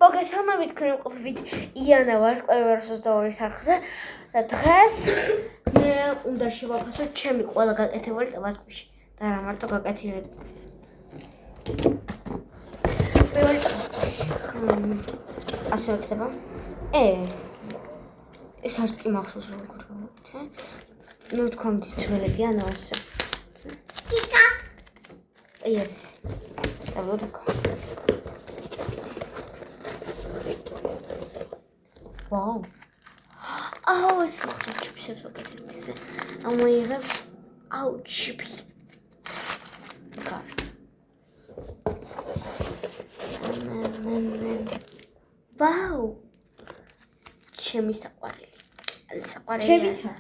მოგესალმებით თქვენ ყოფებით იანა ვარ კლევეროს 22 სახლზე და დღეს მე უნდა შევაფასო ჩემი ყველა გაკეთებული ტაბასკოში და რა მარტო გაკეთილები. პირველი ასე ვქცება. ეს არც კი მახსოვს როგორ გავაკეთე. ნუ თქვენთ ძველები ანუ ასე. იკა. ეს. დავდო. Wow. Oh, it's so chips so good. And we have chips. God. Wow. Chemis საყვარელი. საყვარელი. ჩემიცა.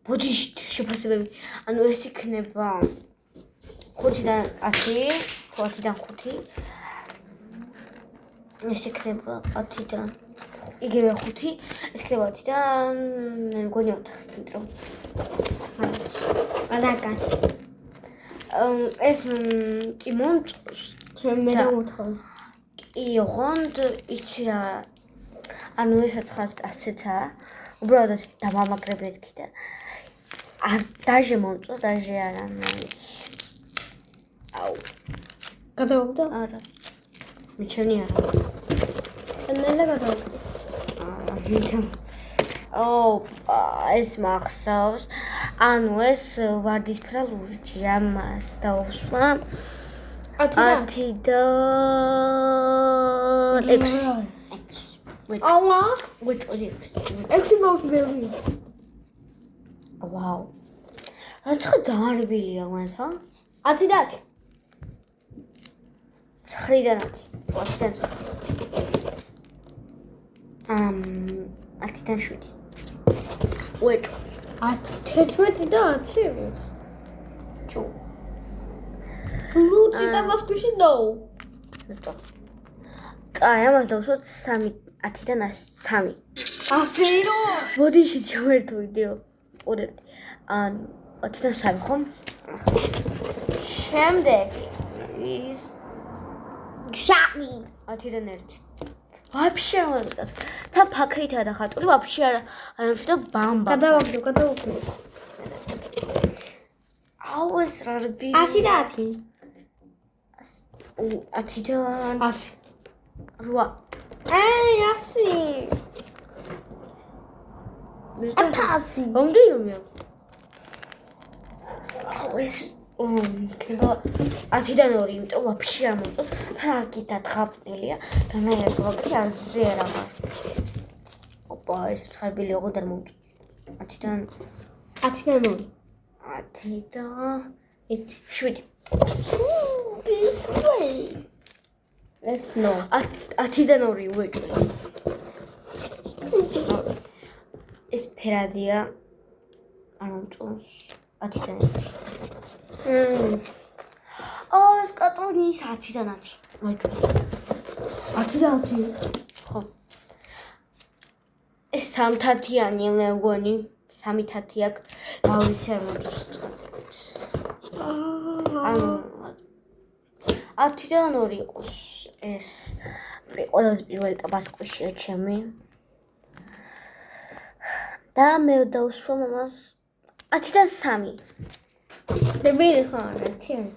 ბოდიში შეფასებები. ანუ ეს იქნება 5-დან 100, 10-დან 5. ეს იქნება 10-დან იგივე 5, ეს იქნება 10-დან მე მგონი 4, იმიტომ ანაკა. ეს კი მომწონს. ჩემ მე და მოთხოვ. კი, ოღონდ იცი რა. ანუ ესაც ხას 100-ცა. უბრალოდ ასე დამამაგრებეთ კი და არ დაჟე მომწონს, დაჟე არა. აუ. გადავდა? არა. მიჩვენი არა. ნელა გადავდა. ეს მახსოვს. ანუ ეს ვარდისფრა ლურჯია მას დაუსვა. 10-დან 6. ალა? ვიჭრი. 6 ბავშვი ბევრი. ვაუ. რა ძალიან რბილია მას, ჰა? 10-დან 10. 9-დან 10. 8-დან 9. 10-დან 7. ვეჭო. 11-დან 10. ჩუ. ლუჭი ტაბასკოში დაუ. ნეტო. კაი, ამას დავუსვათ 3, 10-დან 3. ასე რომ ბოდიში ჩავერთო ვიდეო. ყურებთ. ანუ 10-დან 3 ხომ? შემდეგ ის შამი. 10-დან 1. ვაფშე არ მომწონს. თან ფაქრითაა და ხატული ვაფშე არ ამშვიდო ბამბა. გადავაგდო. აუ ეს რა რბი. 10-დან 10. 10-დან 100. 8. აი 100. 1000. მომდევნო. აუ ეს ქება 10-დან 2, იმიტომ ვაფშე არ მომწონს. თან აქითა თხაფნილია. განაერთ ვაკი არზე არა ვარ. ოპა ეს ცხარბილი ოღონდ არ მომწონს. 10-დან 10-დან 2. 10-დან 7. ეს ნო. 10-დან 2 ვეჭვი. ეს ფერადია არ მომწონს. 10-დან 1. ეს კატონი ის 10-დან 10. ვეჭვი. 10-დან 10. ხო. ეს 3-თათიანი მე მგონი. 3 თათი აქვს. რა ვიცი არ მომწონს. ანუ 10-დან 2 იყოს. ეს ყველაზე პირველი ტაბასკოშია ჩემი. და მე დავუსვა მამას 10-დან 3. დებილი ხარ, 10.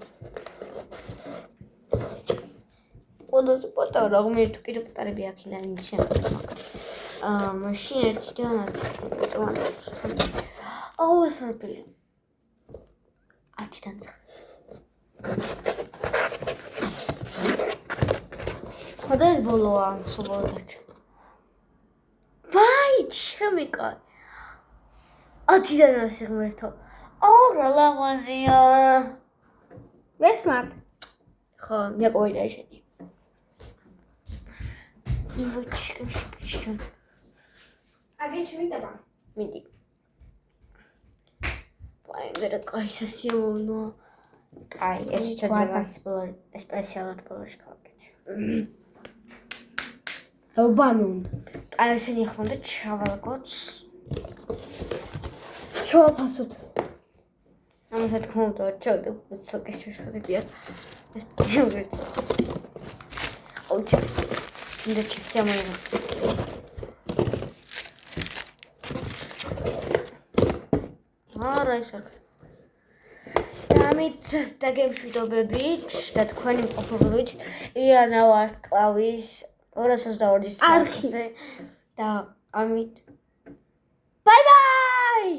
ყველაზე პატარა მე თუ კიდე პატარები აქინა იმის შემდგომ. მაშინ 1-დან 10. აუ ეს არბილი. 10-დან 9. ხოდა ეს ბოლოა, სულ დაჩა. ვაი, ჩემი კაცი. 10-დან 9 ღმერთო. რა ლამაზია. მეც მაგ. ხო, მე ყოიდა ისეთი. ივოჩი. აგენ შემიტება. მიდი. ვაი, მერე კაი სასიამოვნო. კაი, ეს ვიჩაგრება სპეციალურად ბოლოში გავაკეთე. დაუბანუნ. კაი, ესენი ახლა უნდა ჩავალგოთ. შევაფასოთ. ამასაც თქმა უნდა, ჩავდე, სოკეში შეხედებია. ეს პირველი. აუჩი. მინდა ჩიფსი ამოიღო. არა ის არ. ამით დაგემშვიდობებით და თქვენი მყოფობებით იანა ვარსკვლავის 222 არხზე და ამით ბაი ბაი